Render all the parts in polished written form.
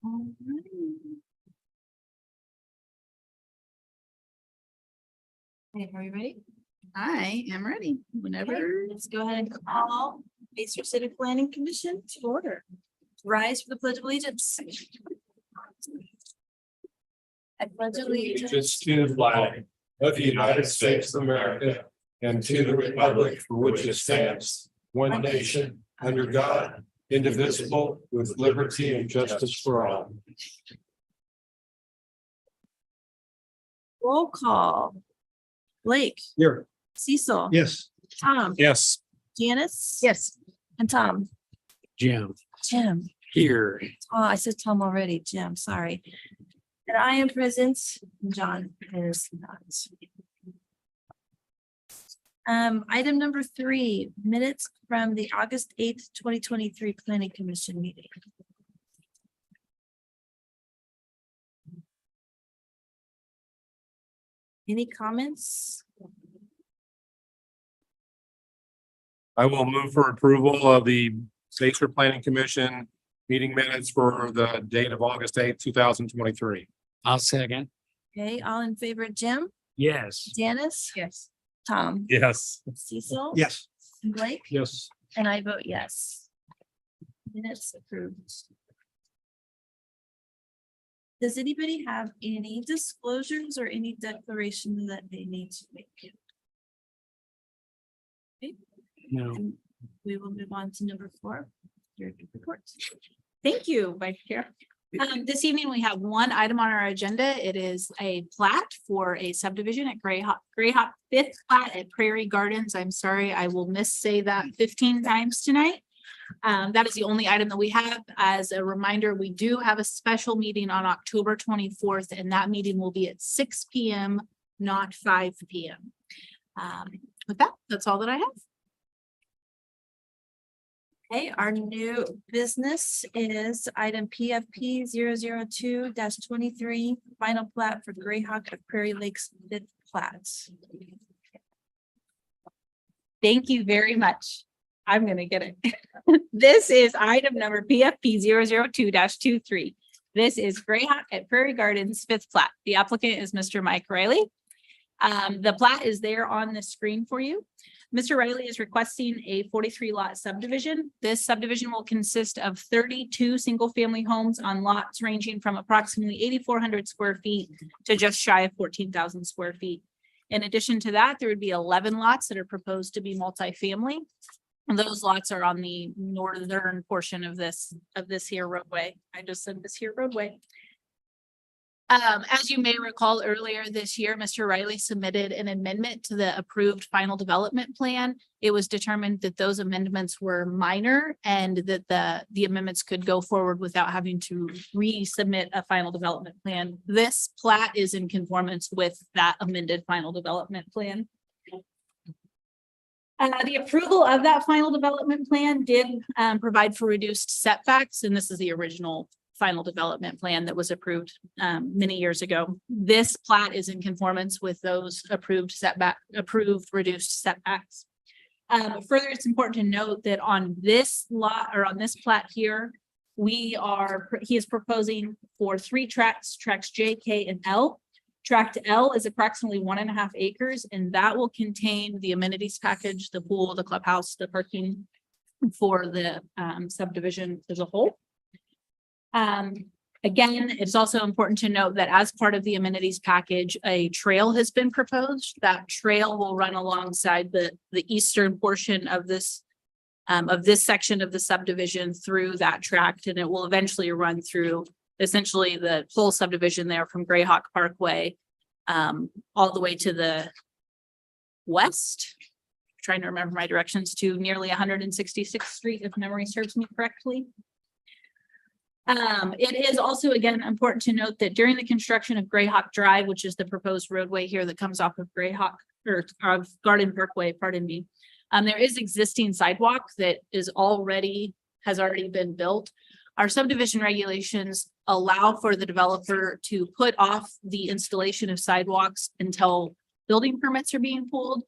Okay, are you ready? I am ready whenever. Okay, let's go ahead and call Base City Planning Commission to order. Rise for the Pledge of Allegiance. I pledge allegiance Allegiance to the flag of the United States of America and to the republic for which it stands, one nation, under God, indivisible, with liberty and justice for all. roll call. Blake, Here. Cecil. Yes. Tom. Yes. Janice. Yes. And Tom. Jim. Jim. Here. Oh, I said Tom already. Jim, sorry. And I am present. John is not. Item number 3, minutes from the August 8th, 2023 Planning Commission meeting. Any comments? I will move for approval of the Batesford Planning Commission meeting minutes for the date of August 8th, 2023. I'll second. Okay, all in favor, Jim, Yes. Janice, Yes. Tom, Yes. Cecil. Yes. And Blake, Yes. and I vote yes. Minutes approved. Does anybody have any disclosures or any declaration that they need to make? Okay, No. and we will move on to number 4. Your report. Thank you, Vice Chair. This evening, we have one item on our agenda. It is a plat for a subdivision at Grayhawk 5th plat at Prairie Gardens. I'm sorry, I will say that 15 times tonight. That is the only item that we have. As a reminder, we do have a special meeting on October 24th, and that meeting will be at 6 p.m., not 5 p.m. With that, that's all that I have. Okay, our new business is item PFP 002-23, final plat for Grayhawk at Prairie Lakes 5th plat. Thank you very much. I'm gonna get it. This is item number PFP 002-23. This is Grayhawk at Prairie Gardens 5th plat. The applicant is Mr. Mike Riley. The plat is there on the screen for you. Mr. Riley is requesting a 43 lot subdivision. This subdivision will consist of 32 single family homes on lots ranging from approximately 8,400 square feet to just shy of 14,000 square feet. In addition to that, there would be 11 lots that are proposed to be multifamily. And those lots are on the northern portion of this here roadway. I just said this here roadway. As you may recall, earlier this year, Mr. Riley submitted an amendment to the approved final development plan. It was determined that those amendments were minor and that the amendments could go forward without having to resubmit a final development plan. This plat is in conformance with that amended final development plan. The approval of that final development plan did provide for reduced setbacks, and this is the original final development plan that was approved many years ago. This plat is in conformance with those approved reduced setbacks. Further, it's important to note that on this lot or on this plat here, he is proposing for 3 tracts J, K, and L. Tract L is approximately 1.5 acres, and that will contain the amenities package, the pool, the clubhouse, the parking for the subdivision as a whole. Again, it's also important to note that as part of the amenities package, a trail has been proposed. That trail will run alongside the eastern portion of this section of the subdivision through that tract, and it will eventually run through essentially the whole subdivision there from Grayhawk Parkway all the way to the west. Trying to remember my directions to nearly 166th Street, if memory serves me correctly. It is also, again, important to note that during the construction of Grayhawk Drive, which is the proposed roadway here that comes off of Grayhawk or of Garden Parkway, pardon me, there is existing sidewalk that has already been built. Our subdivision regulations allow for the developer to put off the installation of sidewalks until building permits are being pulled.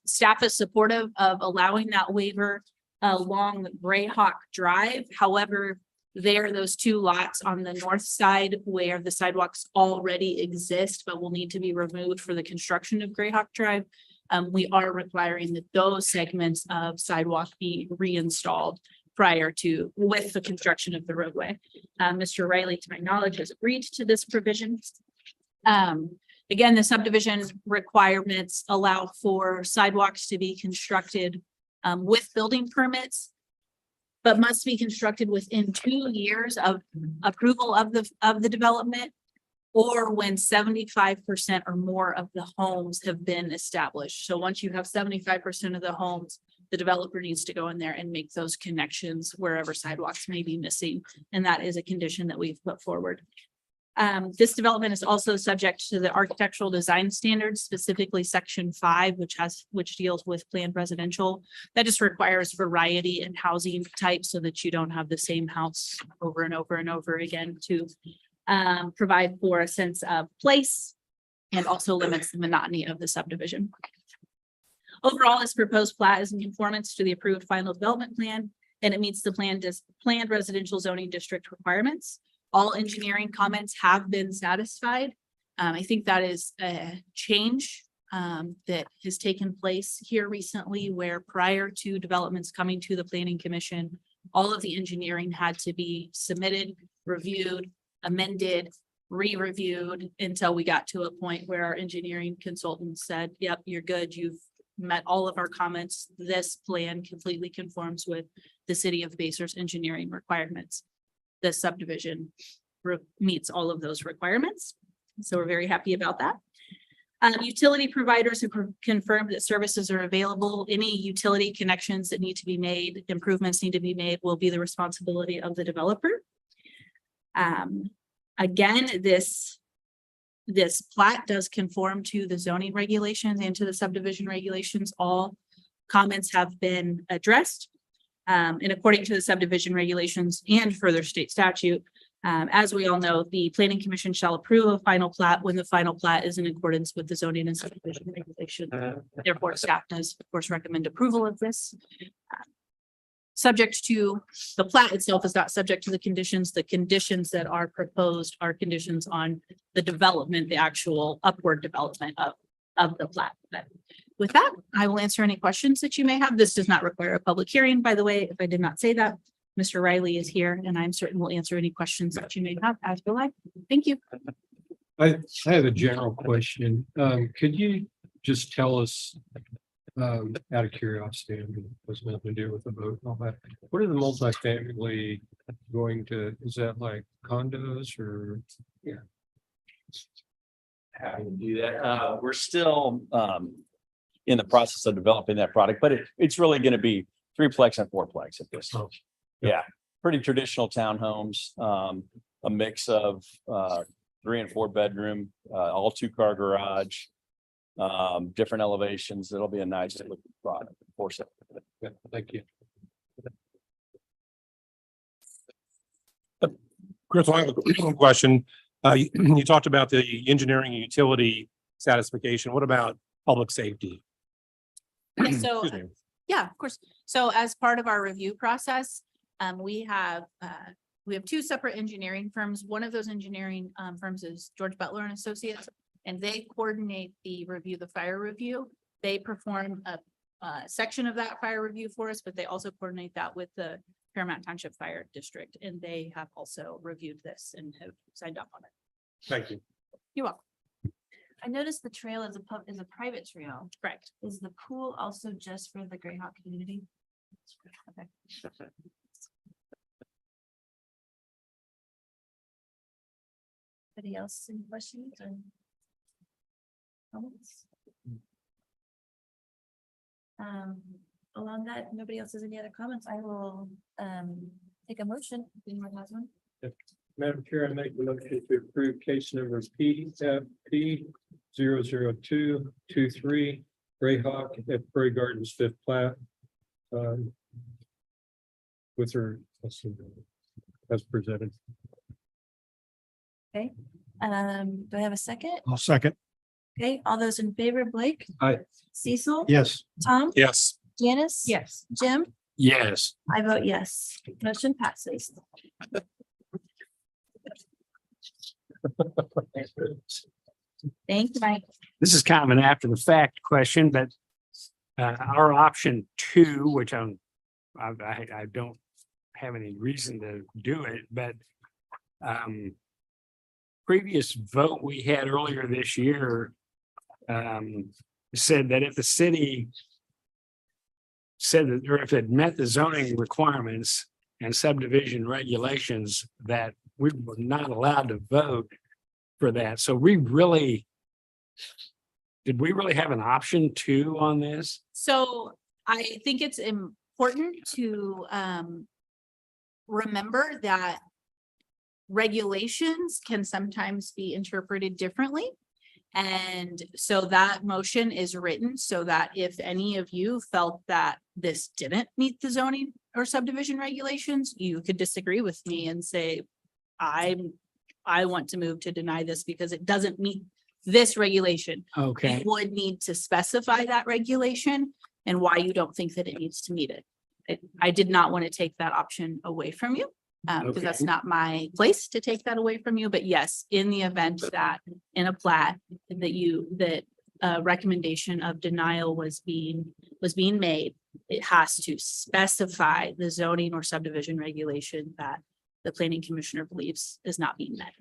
Staff is supportive of allowing that waiver along Grayhawk Drive. However, There, those two lots on the north side where the sidewalks already exist, but will need to be removed for the construction of Grayhawk Drive. We are requiring that those segments of sidewalk be reinstalled prior to, with the construction of the roadway. Mr. Riley, to my knowledge, has agreed to this provision. Again, the subdivision requirements allow for sidewalks to be constructed with building permits, but must be constructed within 2 years of approval of the development, or when 75% or more of the homes have been established. So once you have 75% of the homes, the developer needs to go in there and make those connections wherever sidewalks may be missing. And that is a condition that we've put forward. This development is also subject to the architectural design standards, specifically section 5, which deals with planned residential. That just requires variety in housing types so that you don't have the same house over and over and over again to provide for a sense of place and also limits the monotony of the subdivision. Overall, this proposed plat is in conformance to the approved final development plan, and it meets the planned residential zoning district requirements. All engineering comments have been satisfied. I think that is a change that has taken place here recently, where prior to developments coming to the planning commission, all of the engineering had to be submitted, reviewed, amended, re-reviewed until we got to a point where our engineering consultant said, yep, you're good. You've met all of our comments. This plan completely conforms with the city of Basehurst engineering requirements. The subdivision meets all of those requirements. So we're very happy about that. Utility providers have confirmed that services are available. Any utility connections that need to be made, improvements need to be made, will be the responsibility of the developer. Again, this plat does conform to the zoning regulations and to the subdivision regulations. All comments have been addressed. And according to the subdivision regulations and further state statute, as we all know, the planning commission shall approve a final plat when the final plat is in accordance with the zoning and subdivision regulation. Therefore, staff does, of course, recommend approval of this. Subject to the plat itself is not subject to the conditions. The conditions that are proposed are conditions on the development, the actual upward development of the plat. But with that, I will answer any questions that you may have. This does not require a public hearing, by the way, if I did not say that. Mr. Riley is here and I'm certain will answer any questions that you may have as you like. Thank you. I have a general question. Could you just tell us, out of curiosity, it has nothing to do with the vote and all that. What are the multifamily going to, is that like condos or? Happy to do that. We're still in the process of developing that product, but it's really going to be 3-plex and 4-plex at this. Oh, Yeah, pretty traditional townhomes, a mix of 3 and 4 bedroom, all 2-car garage, different elevations. It'll be a nice looking product. Yeah, thank you. Chris, I have a question. You talked about the engineering and utility satisfaction. What about public safety? Yeah, so, Excuse me. yeah, of course. So as part of our review process, we have 2 separate engineering firms. One of those engineering firms is George Butler and Associates, and they coordinate the fire review. They perform a section of that fire review for us, but they also coordinate that with the Paramount Township Fire District, and they have also reviewed this and have signed up on it. Thank you. You're welcome. I noticed the trail is a private trail. Correct. Is the pool also just for the Grayhawk community? Okay. Anybody else, any questions or comments? Along that, if nobody else has any other comments, I will take a motion. If anyone has one. Madam Chair, I make the motion to approve case number PFP 00223 Grayhawk at Prairie Gardens 5th plat. With her, as presented. Okay, do I have a second? I'll second. Okay, all those in favor, Blake? Aye. Cecil? Yes. Tom? Yes. Janice? Yes. Jim? Yes. I vote yes. Motion passes. Thank you, Mike. This is kind of an after the fact question, but our option two, which I don't have any reason to do it, but previous vote we had earlier this year said that if the city said that, or if it met the zoning requirements and subdivision regulations, that we were not allowed to vote for that. So did we really have an option two on this? So I think it's important to remember that regulations can sometimes be interpreted differently. And so that motion is written so that if any of you felt that this didn't meet the zoning or subdivision regulations, you could disagree with me and say, I want to move to deny this because it doesn't meet this regulation. Okay, You would need to specify that regulation and why you don't think that it needs to meet it. I did not want to take that option away from you. Because that's Okay. not my place to take that away from you, but yes, in the event that in a plat that recommendation of denial was being made, it has to specify the zoning or subdivision regulation that the planning commissioner believes is not being met.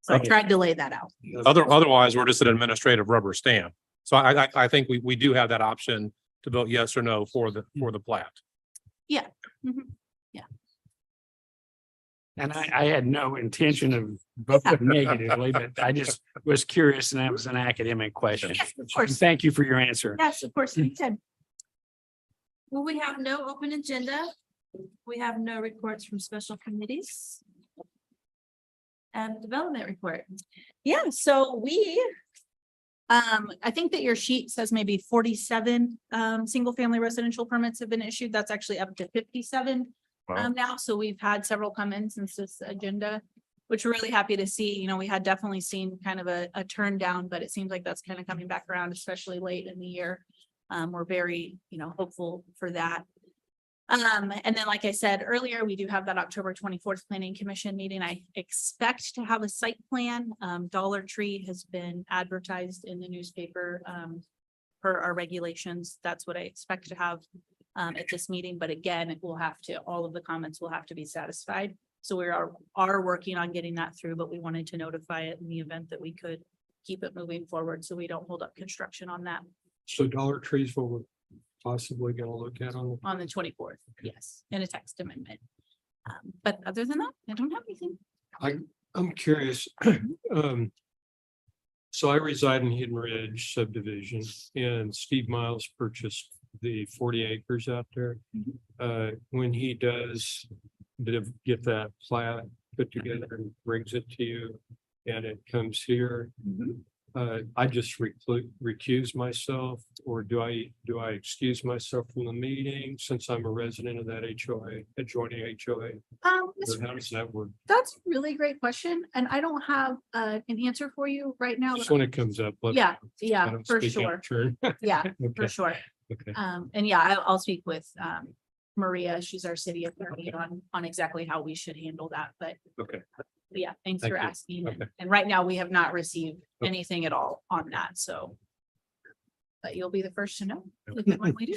So I Okay. tried to lay that out. Otherwise, we're just an administrative rubber stamp. So I think we do have that option to vote yes or no for the plat. Mhm. and I had no intention of voting negatively, but I just was curious and that was an academic question. Yes, of course. Thank you for your answer. Yes, of course, you can. Well, we have no open agenda. We have no reports from special committees. And development report. Yeah, so I think that your sheet says maybe 47 single family residential permits have been issued. That's actually up to 57 Wow. now. So we've had several come in since this agenda, which we're really happy to see. You know, we had definitely seen kind of a turn down, but it seems like that's kind of coming back around, especially late in the year. We're very, hopeful for that. And then, like I said earlier, we do have that October 24th Planning Commission meeting. I expect to have a site plan. Dollar Tree has been advertised in the newspaper per our regulations. That's what I expect to have at this meeting. But again, all of the comments will have to be satisfied. So we are working on getting that through, but we wanted to notify it in the event that we could keep it moving forward so we don't hold up construction on that So Dollar Tree's what we're possibly gonna look at on. on the 24th. Yes, in a text amendment. But other than that, I don't have anything. I'm curious. So I reside in Hidden Ridge subdivision and Steve Miles purchased the 40 acres out there. When he does get that plat put together and brings it to you and it comes here. I just recuse myself, or do I excuse myself from the meeting since I'm a resident of that HOA, adjoining HOA? Or how does that work? That's a really great question, and I don't have an answer for you right now. Just when it comes up. let- Yeah, I yeah, don't for speak out sure. of turn. Yeah, for Okay, sure. okay. And yeah, I'll speak with Maria. She's our city attorney on exactly how we should handle that, but Okay. yeah, thanks Thank for you. asking. Okay. And right now, we have not received Okay. anything at all on that, so. But you'll be the first to know when we do.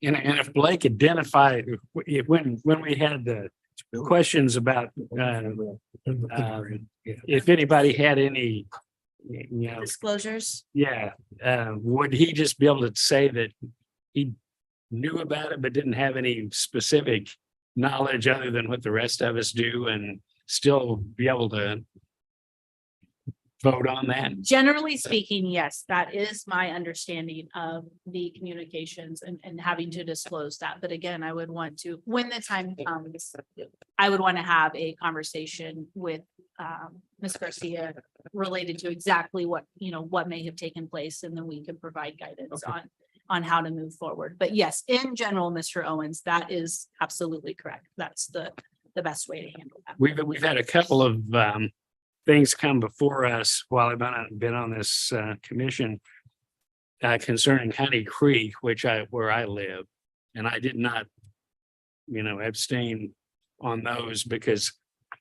And if Blake identified, when we had the questions about, if anybody had any, Disclosures. would he just be able to say that he knew about it, but didn't have any specific knowledge other than what the rest of us do and still be able to vote on that? Generally speaking, yes, that is my understanding of the communications and having to disclose that. But again, I would want to, when the time comes, I would want to have a conversation with Ms. Garcia related to exactly what may have taken place, and then we can provide guidance on how to move forward. But yes, in general, Mr. Owens, that is absolutely correct. That's the best way to handle that. We've had a couple of things come before us while I've been on this commission concerning Honey Creek, where I live. And I did not abstain on those because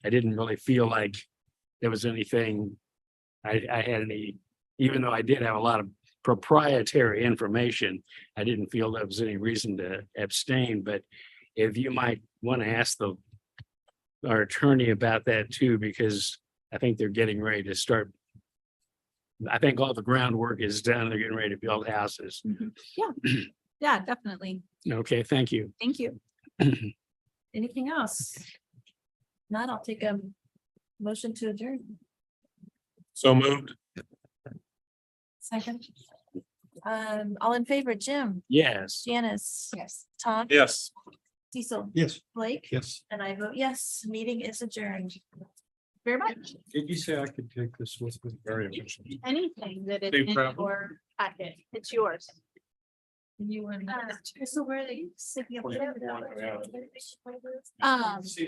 I didn't really feel like there was anything. I had any, even though I did have a lot of proprietary information, I didn't feel there was any reason to abstain, but if you might want to ask our attorney about that too, because I think they're getting ready to start. I think all the groundwork is done. They're getting ready to build houses. Yeah, definitely. Okay, thank you. Thank you. Anything else? Not, I'll take a motion to adjourn. So moved. Second. All in favor, Jim, Yes. Janice. Yes. Tom. Yes. Cecil. Yes. Blake. Yes. And I vote yes, meeting is adjourned. Very much. Did you say I could take this with me? Very efficient. Anything that is Safe in travel. your packet, it's yours. You were. So where are they? Yeah. Um,